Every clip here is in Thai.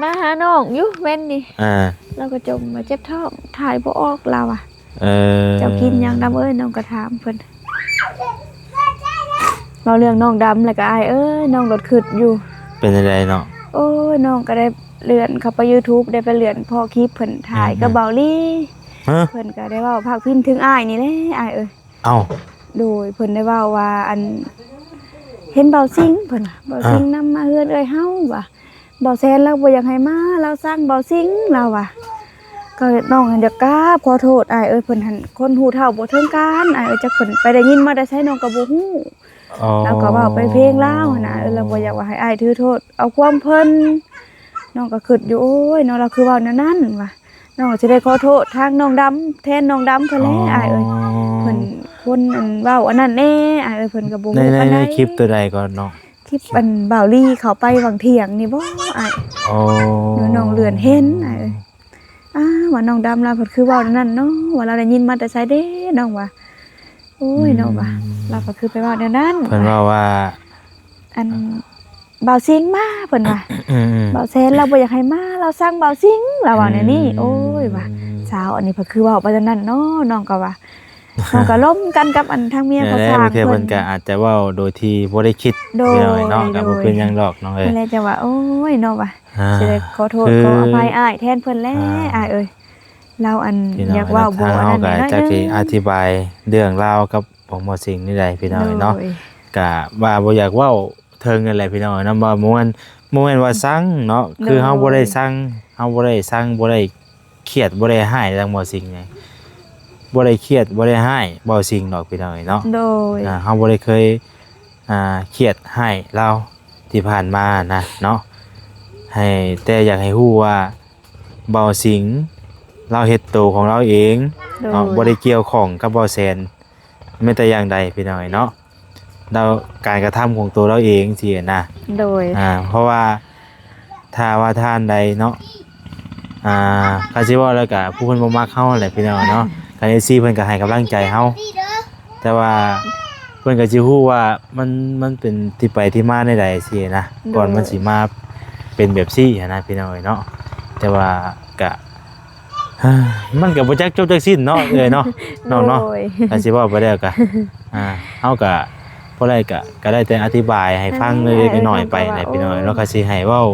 มาหาน้องอยู่เว้นนี่อ่าเราก็จมมาเจ็บท้องถ่ายบ่ออกเราอ่ะเออเจ้ากินยังดำเอ้ยน้องก็ถามเพิ่นเราเรื่องน้องดำแล้วก็อายเอ้ยน้องรถขึ้นอยู่เป็นอะไรเนาะโอ้ยน้องก็ได้เลื่อนเข้าไป YouTube ได้ไปเลื่อนพอคลิปเพิ่นถ่ายกับเบาลี่ฮะเพิ่นก็ได้เว้าภาคพินถึงอ้ายนี่แหละอ้ายเอ้ยเอ้าโดยเพิ่นได้เว้าว่าอันเห็นเบาซิงเพิ่นว่าเบาซิงนำมาเฮือนเอ้ยเฮาว่าเบาแซนเราบ่อยากให้มาเราสร้างเบาซิงเราว่ะก็น้องอยากกราบขอโทษอ้ายเอ้ยเพิ่นหันคนหูเฒ่าบ่ถึงการอ้ายเอ้ยจักเพิ่นไปได้ยินมาได้ใช้น้องก็บ่ฮู้อ๋อแล้วก็เว้าไปเพลงลาวหั่นน่ะเราบ่อยากว่าให้อ้ายถือโทษเอาความเพิ่นน้องก็คิดอยู่โอ้ยน้องเราคือเว้าแนวนั้นว่ะน้องสิได้ขอโทษทางน้องดำแทนน้องดำเพิ่นแหละอ้ายเอ้ยเพิ่นคนอันเว้าอันนั้นแน่อ้ายเอ้ยเพิ่นก็บ่ฮู้ปานใดในคลิปตัวใดก่อนเนาะคลิปอันบ่าวลี่เขาไปวังเถียงนี่บ่อ้าย อ๋อน้องเลือนเห็นอ้ายว่าน้องดำเราเพิ่นคือเว้านั่นเนาะว่าเราได้ยินมาแต่ไสเด้น้องว่าโอ้ยน้องว่าเราก็คือไปเว้าแนวนั้นเพิ่นว่าอันบ่าวซิงมาเพิ่นว่าบ่าวแซนเราบ่อยากให้มาเราสั่งบ่าวซิงเราว่าแนวนี้โอ้ยว่าสาวอันนี้เพิ่นคือเว้าไปจังนั้นเนาะน้องก็ว่าน้องก็ล้มกันกับอันทางเมียเขาสร้างเพิ่นก็อาจจะเว้าโดยที่บ่ได้คิดพี่น้อยเนาะก็บ่เป็นหยังดอกน้องเอ้ยนั่นแหละจะว่าโอ้ยน้องว่าสิได้ขอโทษขออภัยอ้ายแทนเพิ่นแลอ้ายเอ้ยเราอันอยากเว้าบ่อันนั้นน้อยจักสิอธิบายเรื่องราวกับของหมอสิงห์นี่ได้พี่น้อยเนาะก็ว่าบ่อยากเว้าเทิงนั่นแหละพี่น้อยนำบ่ม่วนว่าสั่งเนาะคือเฮาบ่ได้สั่งเฮาบ่ได้สั่งบ่ได้เครียดบ่ได้ร้ายทางหมอสิงห์ไงบ่ได้เครียดบ่ได้ร้ายบ่สิงห์ดอกพี่น้อยเนาะโดยเฮาบ่ได้เคยเครียดร้ายเราที่ผ่านมานะเนาะให้แต่อยากให้ฮู้ว่าเบาสิงห์เราเฮ็ดโตของเราเองเนาะบ่ได้เกี่ยวข้องกับบ่แซนแม้แต่อย่างใดพี่น้อยเนาะเราการกระทำของตัวเราเองสินะโดยเพราะว่าถ้าว่าท่านใดเนาะก็สิว่าแล้วก็ผู้เพิ่นบ่มักเฮาแหละพี่น้องเนาะก็FCเพิ่นก็ให้กำลังใจเฮาแต่ว่าเพิ่นก็สิฮู้ว่ามันเป็นที่ไปที่มาในใดสินะก่อนมันสิมาเป็นแบบซี่นะพี่น้องเนาะแต่ว่าก็มันก็บ่จักจบจักสิ้นเนาะเนาะน้องเนาะก็สิว่าไปแล้วก็เฮาก็บ่ได้ก็ได้แต่อธิบายให้ฟังเล็กๆน้อยๆไปแหละพี่น้องแล้วก็สิให้เว้า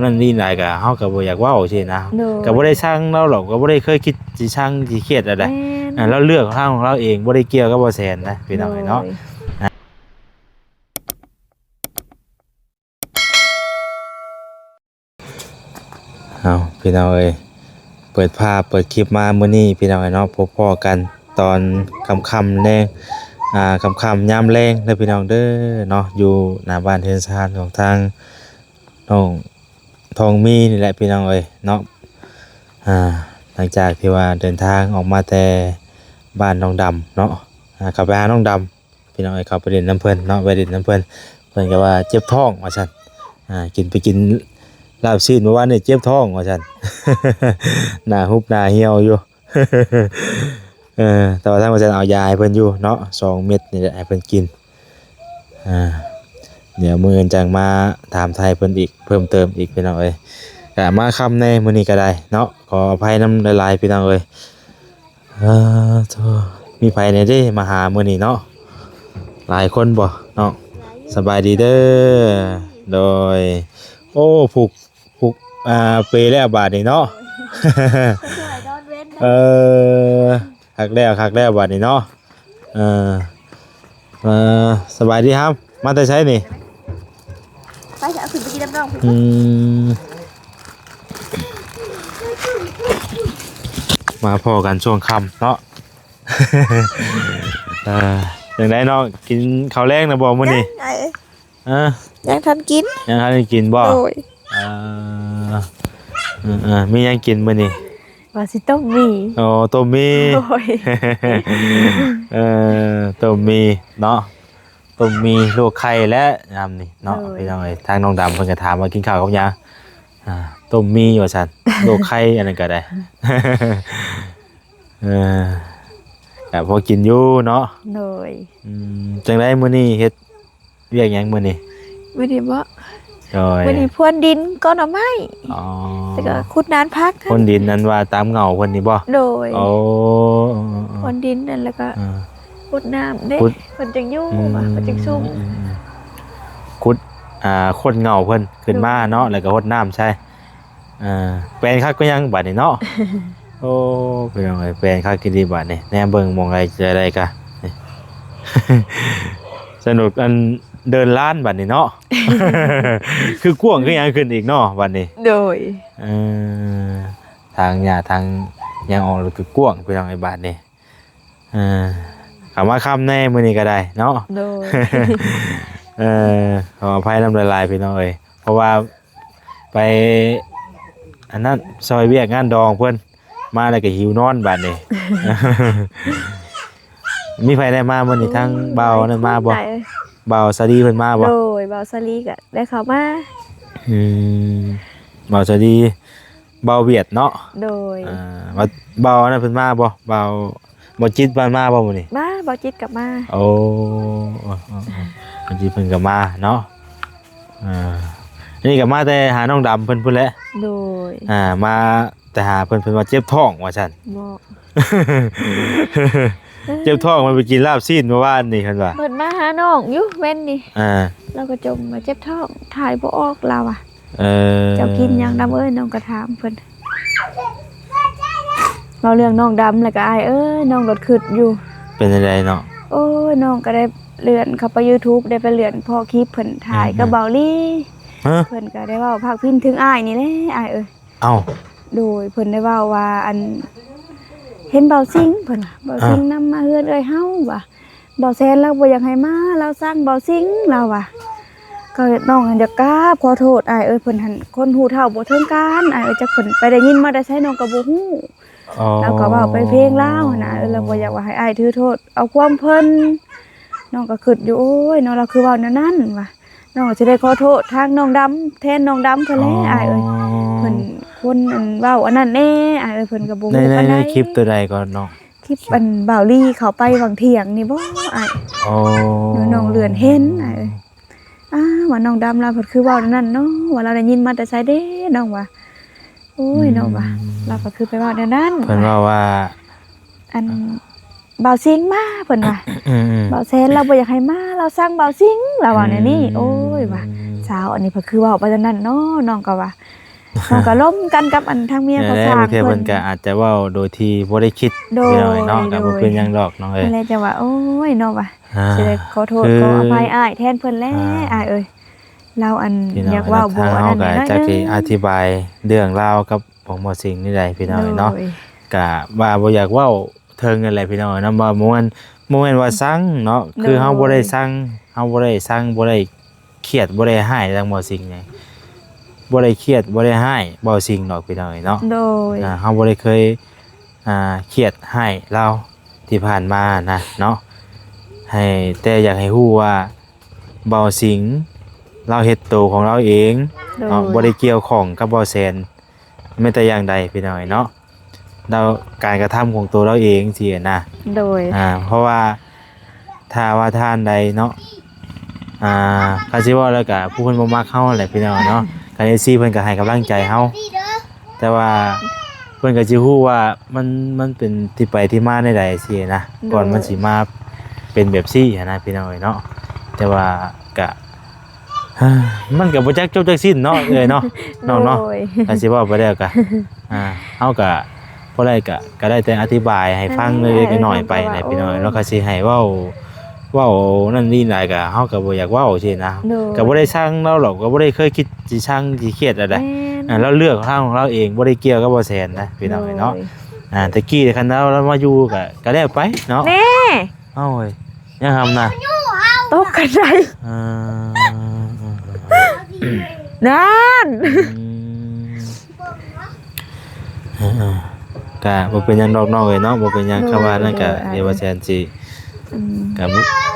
นั่นนี่หลายก็เฮาก็บ่อยากเว้าสินะก็บ่ได้สั่งเราหรอกก็บ่ได้เคยคิดสิสั่งสิเครียดอะไรเราเลือกทางของเราเองบ่ได้เกี่ยวกับบ่แซนนะพี่น้องเนาะเอาพี่น้องเอ้ยเปิดภาพเปิดคลิปมามื้อนี้พี่น้องเนาะพบพ้อกันตอนค่ำๆแลงค่ำๆยามแลงเด้อพี่น้องเด้อเนาะอยู่หน้าบ้านเทือนซานของทางน้องทองมีนี่แหละพี่น้องเอ้ยเนาะหลังจากที่ว่าเดินทางออกมาแต่บ้านน้องดำเนาะกลับไปหาน้องดำพี่น้องเอ้ยเขาไปเล่นน้ำเพิ่นเนาะไปเล่นน้ำเพิ่นก็ว่าเจ็บท้องว่าซั่นกินลาบซีนเมื่อวานนี่เจ็บท้องว่าซั่น หน้าหุบหน้าเหี่ยวอยู่ แต่ว่าทางว่าซั่นเอายาให้เพิ่นอยู่เนาะ2 เม็ดนี่แหละให้เพิ่นกินเดี๋ยวมื้ออื่นจังมาถามไทยเพิ่นอีกเพิ่มเติมอีกพี่น้องเอ้ยก็มาค่ำในมื้อนี้ก็ได้เนาะขออภัยนำหลายๆพี่น้องเอ้ยโธ่มีไผแน่เด้มาหามื้อนี้เนาะหลายคนบ่เนาะสบายดีเด้อโดยโอ้ผูกเปแล้วบาดนี้เนาะ เออคักแล้วบาดนี้เนาะเอสบายดีครับมาแต่ใช้นี่ไปจะเอาขึ้นไปกินน้ำน้องมาพอกันช่วงค่ำเนาะ อย่างไรเนาะกินข้าวแรงนะบ่มื้อนี้ยังทันกินยังทันกินบ่มียังกินมื้อนี้ว่าสิต้มหมี่อ๋อต้มหมี่ต้มหมี่เนาะต้มหมี่ลวกไข่และยำนี่เนาะพี่น้องเอ้ยทางน้องดำเพิ่นก็ถามว่ากินข้าวกับหยังต้มหมี่ว่าซั่นลวกไข่อันนั้นก็ได้ ก็พอกินอยู่เนาะโดยจังได๋มื้อนี้เฮ็ดเวียกหยังมื้อนี้มื้อนี้บ่ โดย มื้อนี้พรวนดินก็หน่อไม้ อ๋อ แล้วก็ขุดนานพัก คนดินนั้นว่าตามเงาเพิ่นนี่บ่ โดย โอ้ พรวนดินนั่นแล้วก็ อ่า ขุดน้ำเด้ ขุด เพิ่นจังอยู่ว่าเพิ่นจังซุ่ม ขุดคนเงาเพิ่นขึ้นมาเนาะแล้วก็รดน้ำใช่แปลนคักก็ยังบัดนี้เนาะ โอ้เป็นยังไงแปลนคักกินดีบัดนี้แหนเบิ่งมองอะไรจะได้กะนี่ สนุกอันเดินล้านบัดนี้เนาะ คือกว้างคือยังขึ้นอีกเนาะบัดนี้ โดย เออทางหญ้าทางยังออกแล้วคือกว้างเป็นยังไงบัดนี้คำว่าคำแน่มื้อนี้ก็ได้เนาะ โดย ขออภัยน้ำลายพี่น้องเอ้ยเพราะว่าไปอันนั้นซอยเวียกงานดองเพิ่นมาแล้วก็หิวนอนบัดนี้ มีไผได้มามื้อนี้ทั้งเบานั่นมาบ่ ได้ เบาสะดีเพิ่นมาบ่ โดยบ่าวสลีก็ได้เข้ามา อืมเบาสะดีเบาเวียดเนาะ โดย ว่าเบานั่นเพิ่นมาบ่เบาบ่จิตบ้านมาบ่มื้อนี้ มาบ่าวจิตกลับมา โอ้บางทีเพิ่นก็มาเนาะนี่ก็มาแต่หาน้องดำเพิ่นพุ่นแหละ โดย มาแต่หาเพิ่นว่าเจ็บท้องว่าซั่น บ่ เจ็บท้องมันไปกินลาบซีนเมื่อวานนี่เพิ่นว่า เพิ่นมาหาน้องอยู่เว้นนี่ อ่า เราก็จมมาเจ็บท้องถ่ายบ่ออกเราอ่ะ เออ เจ้ากินหยังดำเอ้ยน้องก็ถามเพิ่นเราเรื่องน้องดำแล้วก็อายเอ้ยน้องรถขึ้นอยู่ เป็นจังไดเนาะ โอ้ยน้องก็ได้เลื่อนเข้าไป YouTube ได้ไปเลื่อนพอคลิปเพิ่นถ่ายกับเบาลี่ ฮะ เพิ่นก็ได้เว้าภาคพินถึงอ้ายนี่แหละอ้ายเอ้ย เอ้า โดยเพิ่นได้เว้าว่าอันเห็นเบาซิงเพิ่นว่าเบาซิงนำมาเฮือนเอ้ยเฮาว่าเบาแซนเราบ่อยากให้มาเราสร้างเบาซิงเราว่าก็น้องหันจะกราบขอโทษอ้ายเอ้ยเพิ่นหันคนหูเฒ่าบ่ถึงการอ้ายเอ้ยจักเพิ่นไปได้ยินมาได้ใช้น้องก็บ่ฮู้ อ๋อ แล้วก็เว้าไปเพลงลาวหั่นน่ะเราบ่อยากว่าให้อ้ายถือโทษเอาความเพิ่นน้องก็คิดอยู่โอ้ยน้องเราคือเว้าแนวนั้นว่าน้องก็สิได้ขอโทษทางน้องดำแทนน้องดำเพิ่นแหละอ้ายเอ้ย เพิ่นคนอันเว้าอันนั้นแน่อ้ายเอ้ยเพิ่นก็บ่ ใน ฮู้ปานใด คลิปตัวใดก่อนเนาะ คลิปอันบ่าวลี่เขาไปวังเถียงนี่บ่อ้าย อ๋อ หนูน้องเลือนเห็นอ้ายเอ้ยว่าน้องดำเราเพิ่นคือเว้าอันนั้นเนาะว่าเราได้ยินมาแต่ไสเด้น้องว่าโอ้ยน้องว่าเราก็คือไปเว้าแนวนั้น เพิ่นว่า อันบ่าวซิงมาเพิ่นว่า อืม บ่าวแซนเราบ่อยากให้มาเราสั่งบ่าวซิงเราว่าแนวนี้โอ้ยว่าสาวอันนี้เพิ่นคือเว้าไปอันนั้นเนาะน้องก็ว่าน้องก็ล้มกันกับอันทางเมียเขาสร้าง เพิ่ เพิ่ น น ก็อาจจะเว้าโดยที่บ่ได้คิด โดย พี่น้อยเนาะก็บ่เป็นหยังดอกน้องเอ้ย นั่นแหละจะว่าโอ้ยเนาะว่า อ่า สิได้ขอโทษ คือ ขออภัยอ้ายแทนเพิ่นแล้วอ้ายเอ้ยเราอัน พี่น้ อยากเว้าบ่ ทาง อัน เฮา นั้น ก็ น้อย จะสิ นึง อธิบายเรื่องราวกับของหมอสิงห์นี่ได้พี่น้อยเนาะ โดย ก็ว่าบ่อยากเว้าเทิงนั่นแหละพี่น้อยนำว่าบ่แม่นว่าสั่งเนาะคือเฮาบ่ได้สั่งเฮาบ่ได้สั่งบ่ได้เครียดบ่ได้ให้ทางหมอสิงห์ไงบ่ได้เครียดบ่ได้ให้บ่สิ่งดอกพี่น้อยเนาะ โดย เฮาบ่ได้เคยเครียดให้เราที่ผ่านมานะเนาะให้แต่อยากให้ฮู้ว่าเบาสิงเราเฮ็ดโตวของเราเอง โดย เนาะบ่ได้เกี่ยวข้องกับเบาแซนแม้แต่อย่างใดพี่น้อยเนาะเราการกระทำของตัวเราเองสินะ โดย เพราะว่าถ้าว่าท่านใดเนาะก็สิว่าแล้วก็ผู้เพิ่นบ่มักเฮาแหละพี่น้อยเนาะการซีเพิ่นก็ให้กำลังใจเฮาแต่ว่าเพิ่นก็สิฮู้ว่ามันเป็นที่ไปที่มาในใดสินะก่อนมันสิมาเป็นแบบซี่หั้นนะพี่น้อยเนาะแต่ว่าก็ มันก็บ่จักจบจักสิ้นเนาะเอ้ยเนาะน้องเนาะ โดย ก็สิเว้าไปแล้วก็เฮาก็บ่ได้ก็ได้แต่อธิบายให้ฟังเล็กๆน้อยๆไปนะพี่น้อยแล้วก็สิให้เว้านั่นนี่หลายก็เฮาก็บ่อยากเว้าสินะ โดย ก็บ่ได้สั่งเราหรอกก็บ่ได้เคยคิดสิสั่งสิเครียดอะไร แม่น เราเลือกทางของเราเองบ่ได้เกี่ยวกับบ่แซนนะพี่น้องเนาะ โดย ตะกี้คันเรามาอยู่ก็แล้วไปเนาะ แน่ เอ้าเว้ยยังทำนะ ตกกันได้ เออ นั่น ก็บ่เป็นหยังดอกน้องเอ้ยเนาะบ่เป็นหยังคำว่านั่นก็เดี๋ยวว่าแซนสิ อืม ก็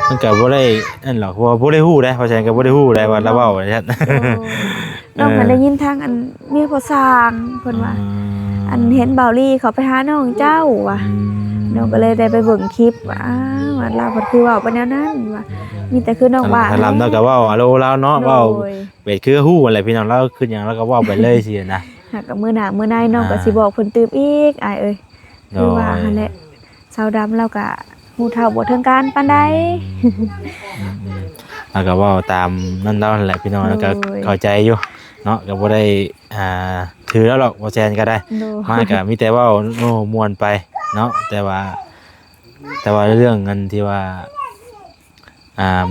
มันก็บ่ได้นั่นหรอกเพราะว่าบ่ได้ฮู้ได้เพราะฉะนั้นก็บ่ได้ฮู้ได้ว่าเราเว้าว่าซั่น น้องมันได้ยินทางอันเมียผู้สร้างเพิ่นว่า อันเห็นเบาลี่เขาไปหาน้องเจ้าว่ะน้องก็เลยได้ไปเบิ่งคลิปว่าอ้าวว่าเราเพิ่นคือเว้าไปแนวนั้นว่ามีแต่คือน้องว่า ถ้าลำเนาะก็เว้าอะโลลาวเนาะเว้า โดย ไป เป็ดคือฮู้อะไรพี่น้องเราขึ้นหยังเราก็เว้าไปเลยสินะ หากกับมื้อหน้ามื้อในน้องก็สิบอกเพิ่นตื่มอีกอ้ายเอ้ยคือว่าหั่นแหละสาวดำเราก็ฮู้เฒ่าบ่ถึงการปานใด แล้วก็เว้าตามนั่นแล้วนั่นแหละพี่น้องแล้วก็ โอ้ย เข้าใจอยู่เนาะก็บ่ได้ถือแล้วหรอกบ่แซนก็ได้ โดย มาก็มีแต่เว้าโน้ม่วนไปเนาะแต่ว่าเรื่องเงินที่ว่า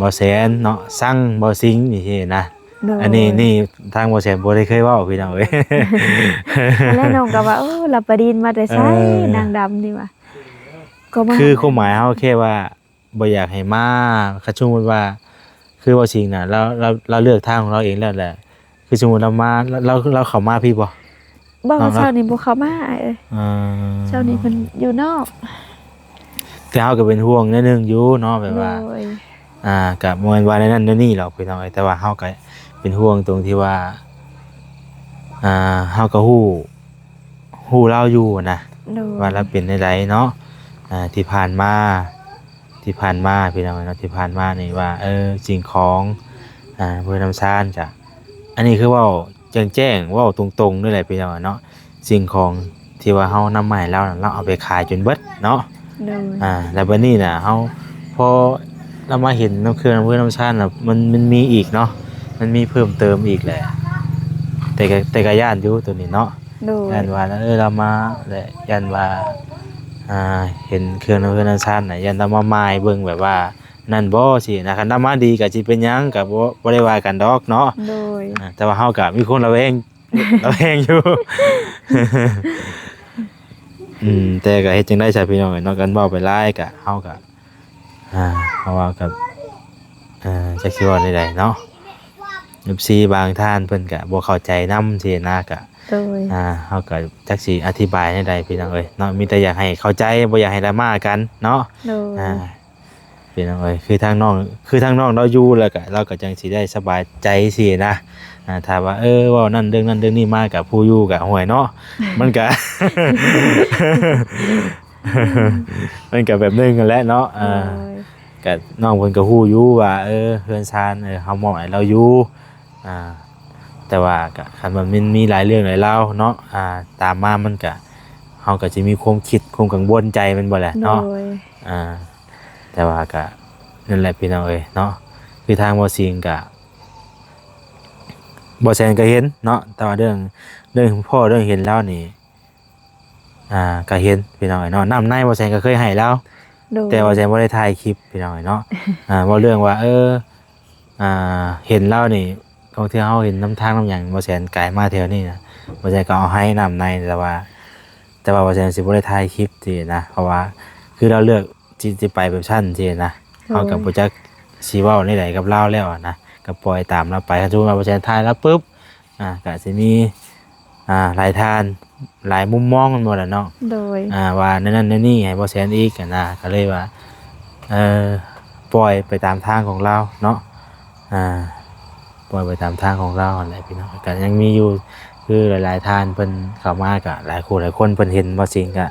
บ่แซนเนาะสั่งบ่ซิงนี่สินะ โดย อันนี้นี่ทางบ่แซนบ่ได้เคยเว้าพี่น้องเอ้ย แล้วน้องก็ว่ารับประดินมาแต่ไส เออ นางดำนี่ว่าก็มา คือความหมายเฮาแค่ว่าบ่อยากให้มาคันสมมุติว่า คือบ่ซิงน่ะเราเลือกทางของเราเองแล้วแหละคือสมมุติเรามาเราเข้ามาพี่บ่ บ่ น้องครับ เช้านี้บ่เข้ามาอ้ายเอ้ย อ่า เช้านี้เพิ่นอยู่นอก แต่เฮาก็เป็นห่วงนิดนึงอยู่เนาะแบบว่า โดย ก็บ่แม่นว่าในนั้นในนี่หรอกพี่น้องเอ้ยแต่ว่าเฮาก็เป็นห่วงตรงที่ว่าเฮาก็ฮู้เราอยู่นะ โดย ว่าเราเป็นจังไดเนาะที่ผ่านมาพี่น้องเอ้ยเนาะที่ผ่านมานี่ว่าสิ่งของเพื่อนำซานจ้ะอันนี้คือเว้าแจ้งๆเว้าตรงๆนี่แหละพี่น้องเนาะสิ่งของที่ว่าเฮานำมาให้เราน่ะเราเอาไปขายจนเบิดเนาะ โดย แล้วบัดนี้น่ะเฮาพอเรามาเห็นน้ำเครื่องน้ำเพื่อนน้ำชาติน่ะมันมีอีกเนาะมันมีเพิ่มเติมอีกแหละแต่ก็ย่านอยู่ตัวนี้เนาะ โดย ย่านว่าเรามาแหละย่านว่าเห็นเครื่องน้ำเพื่อนน้ำชาติน่ะย่านเรามาหมายเบิ่งแบบว่านั่นบ่สินะคันเรามาดีก็สิเป็นหยังก็บ่ได้ว่ากันดอกเนาะ โดย แต่ว่าเฮาก็มีคนระแวง ระแวงอยู่ แต่ก็เฮ็ดจังได๋ซะพี่น้องเอ้ยเนาะกันเว้าไปหลายก็เฮาก็เพราะว่ากับจักสิว่าใดๆเนาะ FC บางท่านเพิ่นก็บ่เข้าใจนำสินะก็ โดย เฮาก็จักสิอธิบายใดๆพี่น้องเอ้ยเนาะมีแต่อยากให้เข้าใจบ่อยากให้ดราม่ากันเนาะ โดย พี่น้องเอ้ยคือทางน้องเราอยู่แล้วก็เราก็จังสิได้สบายใจสินะถ้าว่าเว้านั่นเรื่องนั้นเรื่องนี้มากับผู้อยู่ก็ห่วยเนาะมันก็ มันก็แบบนึงกันแหละเนาะโดย ก็น้องเพิ่นก็ฮู้อยู่ว่าเฮือนซานเฮามอบให้เราอยู่แต่ว่าก็คันมันมีหลายเรื่องหลายราวเนาะตามมามันก็เฮาก็สิมีความคิดความกังวลใจแมันบ่แหละ โด เนาะ ย แต่ว่าก็นั่นแหละพี่น้องเอ้ยเนาะคือทางบ่ซิงก็บ่แซนก็เห็นเนาะแต่ว่าเรื่องพ่อเรื่องเห็นแล้วนี่ก็เห็นพี่น้องเอ้ยเนาะน้ำในบ่แซนก็เคยให้แล้ว โดย แต่ว่าแซนบ่ได้ถ่ายคลิปพี่น้องเอ้ยเนาะว่าเรื่องว่าเห็นแล้วนี่บางเทื่อเฮาเห็นน้ำทางน้ำหยังบ่แซนไกลมาแถวนี้นะบ่แซนก็เอาให้น้ำในแต่ว่าบ่แซนสิบ่ได้ถ่ายคลิปสินะเพราะว่าคือเราเลือกที่ไปแบบชั้นสินะเฮาก็บ่จักสิเว้าในใดกับเราแล้วนะก็ปล่อยตามเราไปถ้าสมมุติว่าบ่แซนถ่ายแล้วปุ๊บก็สิมีหลายท่านหลายมุมมองกันหมดแหละเนาะ โดย ว่านั่นนี่ให้บ่แซนอีกนะก็เลยว่าปล่อยไปตามทางของเราเนาะปล่อยไปตามทางของเราอะไรพี่น้องก็ยังมีอยู่คือหลายๆท่านเพิ่นเข้ามาก็หลายคนเพิ่นเห็นบ่สิ่งก็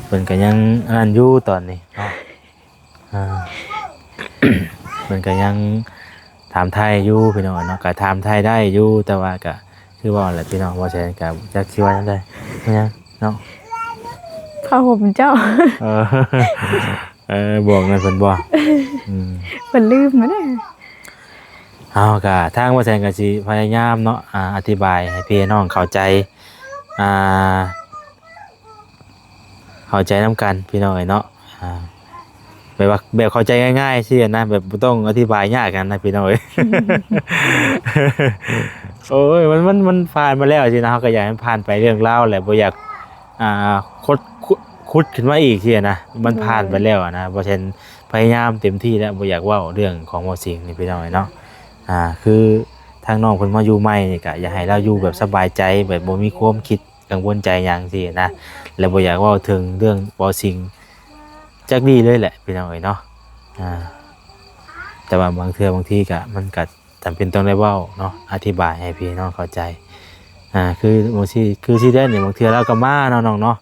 เพิ่นก็ยังนั่นอยู่ตอนนี้เนาะเพิ่นก็ยังถามไทยอยู่พี่น้องเนาะก็ถามไทยได้อยู่แต่ว่าก็คือว่าแหละพี่น้องบ่แซนก็จักสิว่าจังได๋ยังเนาะ ผ้าห่มเจ้า บอกนั่นเพิ่นบอก เพิ่นลืมมาเด้อ เอาก็ทางว่าแซนก็สิพยายามเนาะอธิบายให้พี่น้องเข้าใจเข้าใจนํกันพี่น้องเนาะแบบว่าแบบเข้าใจง่ายๆสินะแบบบ่ต้องอธิบายยากกันนะพี่น้องเอ้ย โอ้ยมันผ่านมาแล้วสินะเฮาก็อยากให้มันผ่านไปเรื่องราวแหละบ่อยากขุดขึ้นมาอีกสินะมันผ่านไปแล้วนะเพราะฉะนั้นพยายามเต็มที่แล้วบ่อยากเว้าเรื่องของบ่สิ่งนี่พี่น้องเนาะคือทางน้องเพิ่นมาอยู่ใหม่นี่ก็อยากให้เราอยู่แบบสบายใจแบบบ่มีความคิดกังวลใจหยังสินะแล้วบ่อยากเว้าถึงเรื่องบ่สิ่งจักดีเลยแหละพี่น้องเนาะแต่ว่าบางเทื่อบางทีก็มันก็จำเป็นต้องได้เว้าเนาะอธิบายให้พี่น้องเข้าใจคือบางทีคือสิได้นี่บางเทื่อเราก็มาเนาะน้องเนาะ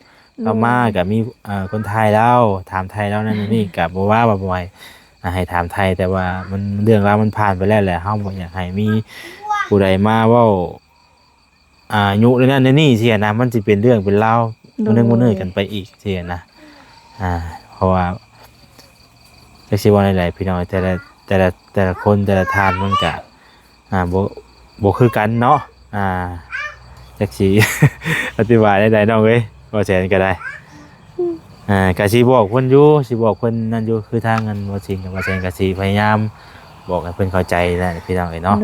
ก็มาก็มีคนไทยแล้วถามไทยแล้วนั่นนี่ก็บ่ว่าบ่บ่อยให้ถามไทยแต่ว่ามันเรื่องราวมันผ่านไปแล้วแหละเฮาบ่อยากให้มี ผู้ใดมาเว้ายุเรื่องนั้นเรื่องนี้สินะมันสิเป็นเรื่องเป็นราวมื้อนึงมื้อนึงกันไปอีกสินะเพราะว่าจักสิว่าหลายๆพี่น้องแต่ละคนแต่ละทานมันก็บ่คือกันเนาะจักสิ อธิบายได้น้องเอ้ยบ่แสนก็ได้ก็สิบอกเพิ่นอยู่สิบอกเพิ่นนั่นอยู่คือทางนั้นบ่จริงกับบ่แสนก็สิพยายามบอกให้เพิ่นเข้าใจนั่นพี่น้องเอ้ยเนาะ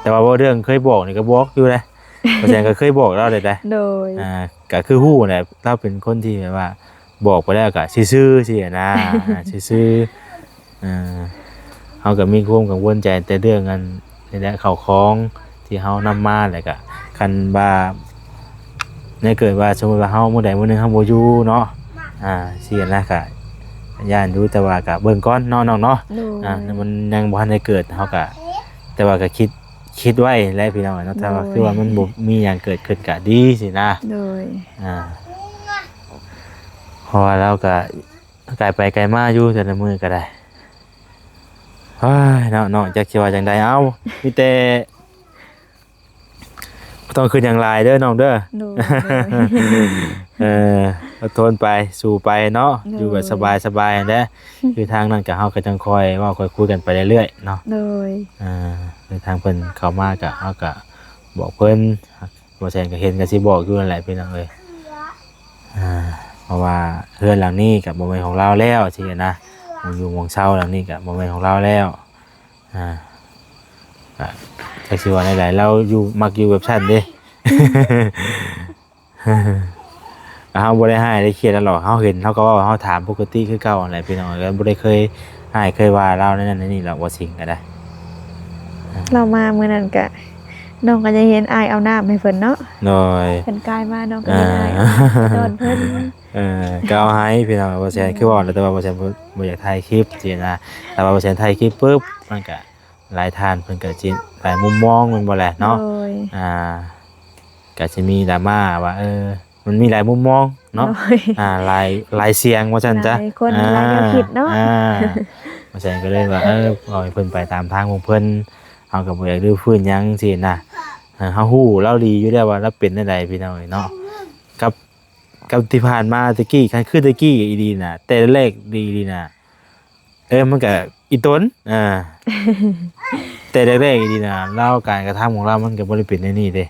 แต่ว่าบ่เรื่องเคยบอกนี่ก็บอกอยู่เลยบ่แสนก็เคยบอกเราได้โดยก็คือฮู้แหละเราเป็นคนที่แบบว่าบอกไปแล้วก็ซื่อๆสินะซื่อๆเฮาก็มีความกังวลใจแต่เรื่องนั้นนี่แหละเข้าของที่เฮานำมาแล้วก็คันว่าในเกิดว่าสมมุติว่าเฮามื้อใดมื้อนึงเฮาบ่อยู่เนาะสินะก็ย่านอยู่แต่ว่าก็เบิ่งก่อนเนาะน้องเนาะมันยังบ่ทันได้เกิดเฮาก็แต่ว่าก็คิดไว้แล้วพี่น้องเนาะแต่ว่าคือว่ามันบ่มีหยังเกิดขึ้นก็ดีสินะโดยเพราะว่าเราก็ไกลไปไกลมาอยู่แต่ละมื้อก็ได้เฮ้ยเนาะจักสิว่าจังได๋เอ้ามีแต่ต้องขึ้นอย่างไรเด้อน้องเด้ออดทนไปสู่ไปเนาะอยู่แบบสบายๆนะคือทางนั้นก็เฮาก็จังคอยว่าคอยคุยกันไปเรื่อยๆเนาะคือทางเพิ่นเข้ามาก็เฮาก็บอกเพิ่นบ่แซ่นก็เห็นก็สิบอกอยู่นั่นแหละพี่น้องเอ้ยเพราะว่าเรือนหลังนี้ก็บ่แม่นของเราแล้วสินะมันอยู่หม่องเช่าหลังนี้ก็บ่แม่นของเราแล้วก็สิว่าหลายๆเราอยู่มักอยู่แบบฉันเด้ เฮาบ่ได้ให้ได้เครียดแล้วหรอกเฮาเห็นเฮาก็ว่าเฮาถามปกติคือเก่านั่นแหละพี่น้องก็บ่ได้เคยให้เคยว่าเรานั่นนี่หรอกว่าสิ่งก็ได้เรามามื้อนั้นก็น้องก็จะเห็นอายเอาน้ำให้เพิ่นเนาะโดยเพิ่นกายมาน้องก็เห็นอายตอนเพิ่นก็เอาให้พี่น้องบ่แซ่นคือว่าแต่ว่าบ่แซ่นบ่อยากถ่ายคลิปสินะแต่ว่าบ่แซ่นถ่ายคลิปปึ๊บมันก็หลายท่านเพิ่นก็สิหลายมุมมองมันบ่แหละเนาะก็สิมีดราม่าว่ามันมีหลายมุมมองเนาะหลายเสียงว่าซั่นจ้ะหลายคนหลายแนวคิดเนาะว่าซั่นก็เลยว่าเอาให้เพิ่นไปตามทางของเพิ่นเฮาก็บ่อยากดื้อฟื้นหยังสินะเฮาฮู้เราดีอยู่แล้วว่าเราเป็นจังไดพี่น้องเนาะกับที่ผ่านมาตะกี้คันคือตะกี้อีดีน่ะแต่แรกดีน่ะมันก็อีต้นแต่แรกๆอีดีน่ะเราการกระทำของเรามันก็บ่ได้เป็นในนี้เด้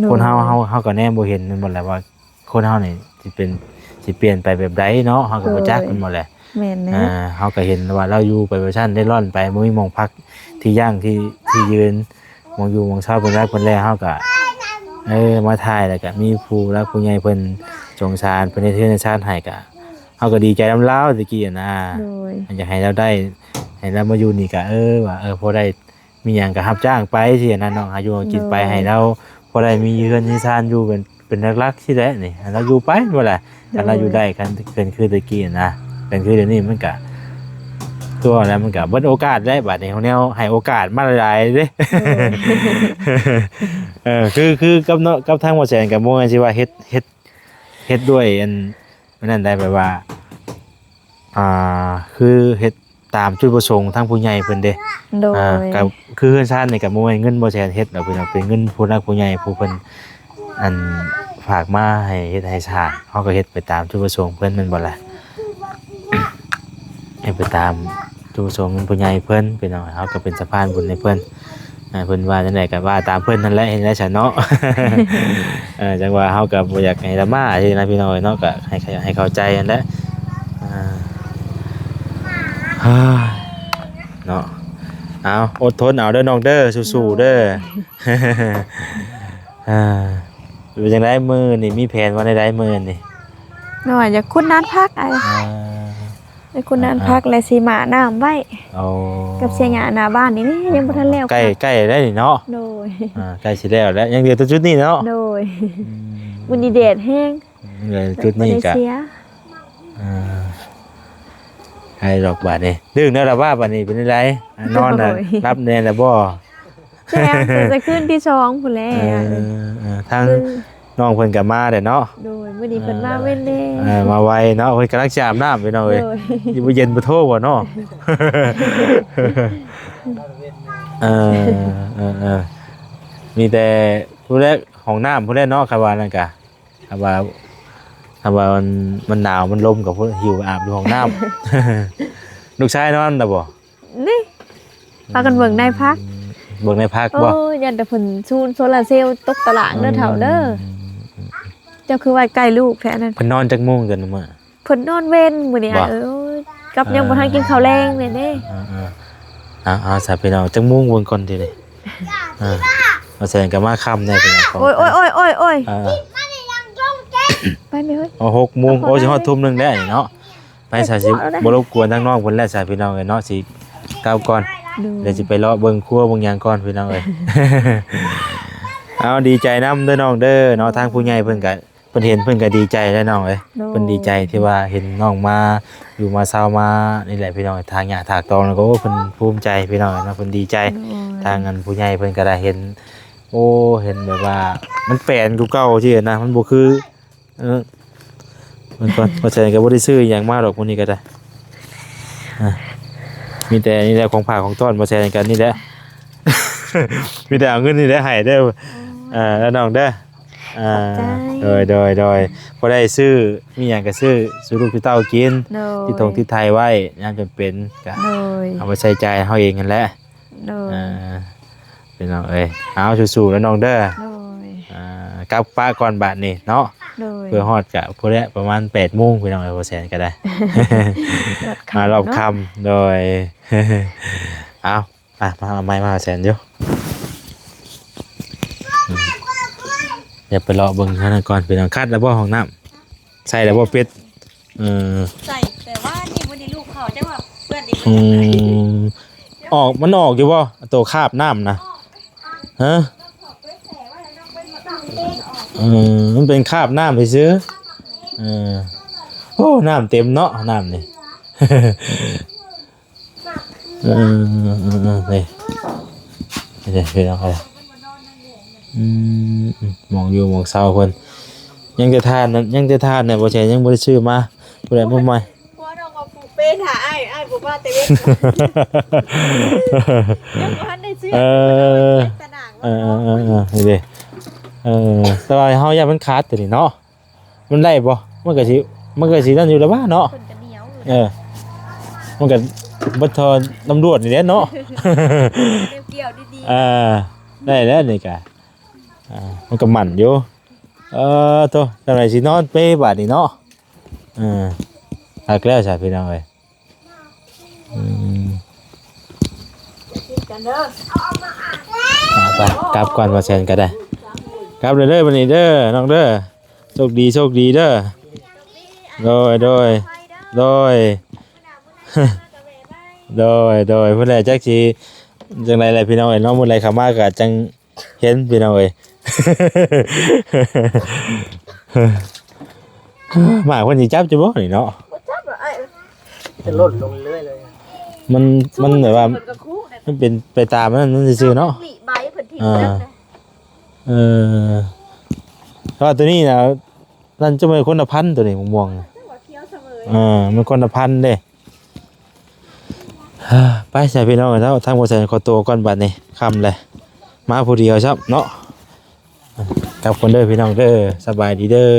คนเฮาก็แนมบ่เห็นมันหมดแหละว่าคนเฮานี่สิเปลี่ยนไปแบบใดเนาะเฮาก็บ่จักมันหมดแหละแม่นนะเฮาก็เห็นว่าเราอยู่ไปเวอร์ชันได้ร่อนไปบ่มีหม้องพักที่ย่างที่ยืนหม้องอยู่หม้องเช้าเพิ่นรักเพิ่นแลเฮาก็มาถ่ายแล้วก็มีผู้รักผู้ใหญ่เพิ่นสงสารเพิ่นให้เทื่อชาติให้ก็เฮาก็ดีใจนำลาวตะกี้นะอยากให้เราได้ให้เรามาอยู่นี่ก็ว่าพอได้มีหยังก็รับจ้างไปสินั่นเนาะหาอยู่กินไปให้เราพอได้มีเรือนมีชานอยู่เป็นหลักๆสิแหละนี่เราอยู่ไปบ่ล่ะถ้าเราอยู่ได้กันเกินคือตะกี้นะเป็นคือเดี๋ยวนี้มันก็ตัวแล้วมันก็เบิดโอกาสได้บัดนี้ของแนวให้โอกาสมาหลายๆเด้คือกับทางบ่แสนก็บ่ว่าสิว่าเฮ็ดด้วยอันนั้นได้แบบว่าคือเฮ็ดตามจุดประสงค์ทางผู้ใหญ่เพิ่นเด้ก็คือเฮือนซ่านนี่ก็บ่แม่นเงินบ่แสนเฮ็ดดอกเพิ่นเป็นเงินผู้รักผู้ใหญ่ผู้เพิ่นอันฝากมาให้เฮ็ดให้สร้างเฮาก็เฮ็ดไปตามจุดประสงค์เพิ่นแม่นบ่ล่ะ ให้ไปตามจุดประสงค์ผู้ใหญ่เพิ่นพี่น้องเฮาก็เป็นสะพานบุญให้เพิ่นเพิ่นว่าจังได๋ก็ว่าตามเพิ่นนั่นแหละเห็นได้ซะเนาะ จังว่าเฮาก็บ่อยากให้ดราม่าสินะพี่น้องเนาะก็ให้เข้าใจนั่นแหละเนาะเอาอดทนเอาเด้อน้องเด้อสู้ๆเด้อเป็นจังได๋มื้อนี่มีแผนว่าได้มื้อนี่น้อยอยากคุณนัดพักไอ้คุณนัดพักและสิมาน้ำไว้กับเสียหญ้าหน้าบ้านนี่ยังบ่ทันแล้วใกล้ได้นี่เนาะโดยใกล้สิแล้วแล้วยังเหลือแต่จุดนี้เนาะโดยบุญดีเดชแห้งเหลือจุดนี้ก็ให้ดอกบาดนี่ดึงแล้วล่ะว่าบัดนี้เป็นจังได๋นอนน่ะรับแน่แล้วบ่แจ้งจะขึ้นที่2พุ่นแล้วทางน้องเพิ่นก็มาเด้เนาะโดยมื้อนี้เพิ่นมาเว้นเด้มาไวเนาะเพิ่นกำลังสิอาบน้ำไปเนาะเอ้ยสิบ่เย็นบ่โทบ่เนาะ มีแต่ผู้แรกห้องน้ำผู้แรกเนาะครับว่านั่นกะครับว่ามันหนาวมันลมกับผู้หิวอาบอยู่ห้องน้ำ ลูกชายนอนน่ะบ่ นี่พากันเบิ่งในพัก เบิ่งในพัก โอ้ บ่ ยันแต่เพิ่นชูนโซลาร์เซลล์ตกตลาดเด้อเฒ่าเด้อเจ้าคือไว้ใกล้ลูกแท้นั่น เพิ่นนอนจักโมงกันมื้อ เพิ่นนอนเว้นมื้อนี้ บ่ กับยังบ่ทันกินข้าวแรงนี่เด้ เอาซะพี่น้องจักโมงเบิ่งก่อนทีเด้มาแสดงกันมาค่ำแน่พี่น้อง โอ้ยไปไหมเฮ้ย เอา6โมงโอ้สิฮอดทุ่มนึงแล้วนี่เนาะไปซะสิบ่รบกวนทางน้องเพิ่นแล้วซะพี่น้องเอ้ยเนาะสิกลับก่อน เดี๋ยวสิไปเลาะเบิ่งครัวเบิ่งหยังก่อนพี่น้องเอ้ย เอาดีใจนำเด้อน้องเด้อเนาะทางผู้ใหญ่เพิ่นก็เพิ่นเห็นเพิ่นก็ดีใจแล้วน้องเอ้ยเพิ่นดีใจที่ว่าเห็นน้องมาอยู่มาเช้ามานี่แหละพี่น้องทางหญ้าถากตองแล้วก็โอ้เพิ่นภูมิใจพี่น้องเนาะเพิ่นดีใจทางอันผู้ใหญ่เพิ่นก็ได้เห็นโอ้เห็นแบบว่ามันแปลนกูเก่าที่นะมันบ่คือมันก่อนเพราะฉะนั้นก็บ่ได้ซื้อหยังมาดอกมื้อนี้ก็ได้มีแต่นี่แหละของฝากของต้อนมาแชร์กันนี่แหละ มีแต่เอาเงินนี่แหละให้เด้อแล้วน้องเด้อโดยพอได้ซื้อมีหยังก็ซื้อสู่ลูกสู่เต้ากินที่ตรงที่ไทยไว้ยามจำเป็นก็เอามาใช้จ่ายเฮาเองนั่นแหละพี่น้องเอ้ยเอาสู้ๆแล้วน้องเด้อกลับป้าก่อนบาดนี้เนาะเพื่อฮอดกะพอแล้วประมาณ 8:00 นพี่น้องเอ้ยบ่แซนก็ได้ มารอบค่ำโดย เอามาไม้มาแสนอยู่อย่าไปรอเบิ่งท่านก่อนเป็นอังคัดแล้วบ่ห้องน้ำใส่แล้วบ่เป็ดใส่แต่ว่านี่วันนี้ลูกเขาจะว่าเพื่อนดี มันออกอยู่บ่ตัวคาบน้ำนะฮะมันเป็นคาบน้ำไปซื้อโอ้น้ำเต็มเนาะน้ำนี่ นี่เป็นอะไรมองอยู่มองเศร้าคนยังจะทานเนี่ยบ่ใช่ยังบ่ได้ซื้อมาบ่ได้บ่ใหม่ พวกเราก็ปลูกเป็นหาไอ้ปลูกว่าแต่เว้นยังบ่ทันได้ซื้อตะหนังนี่ดิแต่ว่าเฮาอยากมันขาดตัวนี้เนาะมันได้บ่มันก็สินั่นอยู่แล้วว่าเนาะ คนก็เหนียว มันก็บ่ทอตำรวจนี่แหละเนาะ เกี่ยวดี ได้แล้วนี่ก็มันก็หมั่นอยู่โตจังได๋สินอนเปบาดนี่เนาะหักแล้วใช่พี่น้องเอ้ยกันเด้อ ไปกลับก่อนว่าแซนก็ได้กลับเลยเด้อบัดนี้เด้อน้องเด้อโชคดีเด้อโดยเพิ่นแลจักสิจังได๋แหละพี่น้องเอ้ยเนาะมื้อใดเข้ามาก็จังเห็นพี่น้องเอ้ย หมาเพิ่นสิจับจะบ่นี่เนาะ จับไอ้ จะหล่นลงเรื่อยเลย มันแบบว่ามันเป็นไปตามมันซื่อๆเนาะ หลีใบเพิ่นทิ้งแล้วนะ เพราะว่าตัวนี้นะนั่นจะเป็นคนละพันธุ์ตัวนี้ม่วงๆ ว่าเคี้ยวเสมอ มันคนละพันธุ์เด้ไปใส่พี่น้องกันแล้วทางบ่ใส่ขอตัวก่อนบัดนี้ค่ำเลยมาผู้เดียวครับเนาะกลับคนเด้อพี่น้องเด้อสบายดีเด้อ